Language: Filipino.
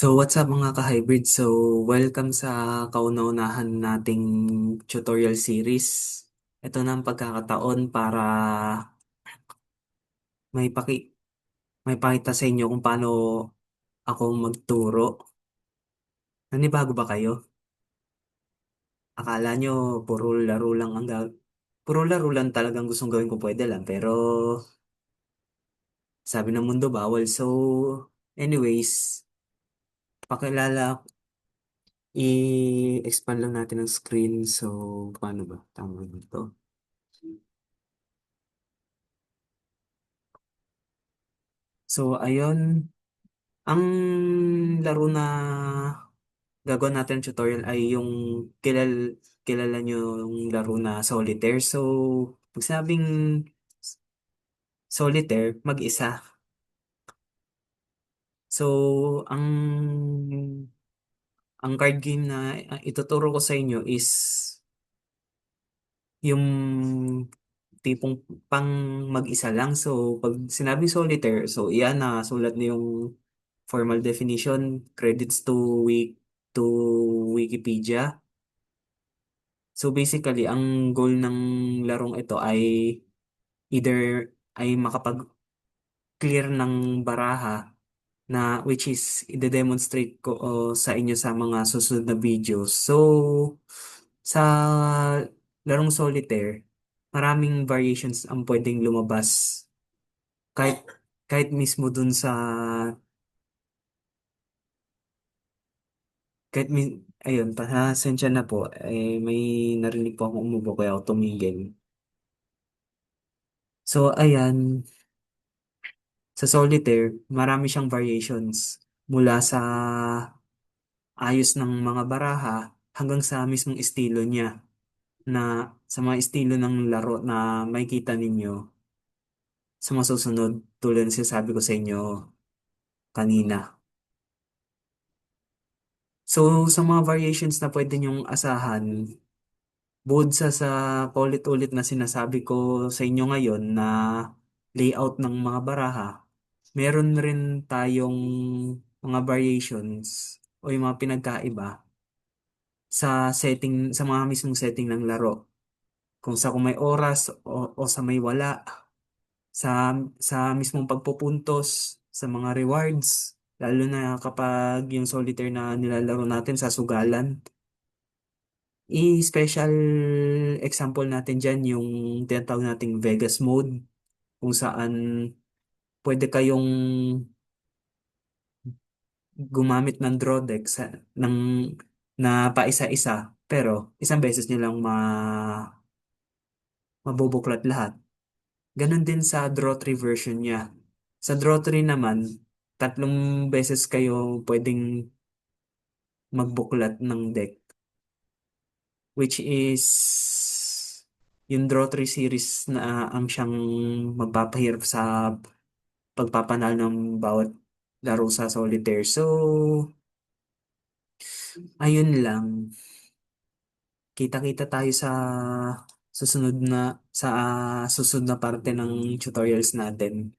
So what's up mga ka-hybrid? So welcome sa kauna-unahan nating tutorial series. Ito na ang pagkakataon para may paki may pakita sa inyo kung paano ako magturo. Nanibago ba kayo? Akala nyo puro laro lang talagang gustong gawin ko pwede lang. Pero sabi ng mundo bawal. So anyways, pakilala, i-expand lang natin ang screen. So paano ba? Tama ba ito? So, ayun. Ang laro na gagawin natin ng tutorial ay yung kilala nyo yung laro na solitaire. So, pag sinabing solitaire, mag-isa. So, ang card game na ituturo ko sa inyo is yung tipong pang mag-isa lang. So, pag sinabing solitaire, so iyan na sulat na yung formal definition, credits to Wikipedia. So basically, ang goal ng larong ito ay either ay makapag-clear ng baraha na which is i-demonstrate ko sa inyo sa mga susunod na videos. So sa larong solitaire, maraming variations ang pwedeng lumabas kahit kahit mismo dun sa ayun, pasensya na po, may narinig po akong umubo kaya ako tumigil. So, ayan, sa solitaire, marami siyang variations mula sa ayos ng mga baraha hanggang sa mismong estilo niya na sa mga estilo ng laro na makikita ninyo sa mga susunod tulad ng sinasabi ko sa inyo kanina. So, sa mga variations na pwede niyong asahan, bukod sa paulit-ulit na sinasabi ko sa inyo ngayon na layout ng mga baraha, meron rin tayong mga variations o yung mga pinagkaiba sa sa mga mismong setting ng laro. Kung may oras o sa may wala, sa, sa mismong pagpupuntos, sa mga rewards, lalo na kapag yung solitaire na nilalaro natin sa sugalan. I-special example natin dyan yung tinatawag nating Vegas mode kung saan pwede kayong gumamit ng draw deck ng, na paisa-isa pero isang beses nyo lang mabubuklat lahat. Ganon din sa draw 3 version niya. Sa draw 3 naman, tatlong beses kayo pwedeng magbuklat ng deck, which is yung draw 3 series na ang siyang magpapahirap sa pagpapanalo ng bawat laro sa solitaire. So, ayun lang. Kita-kita tayo susunod na sa susunod na parte ng tutorials natin.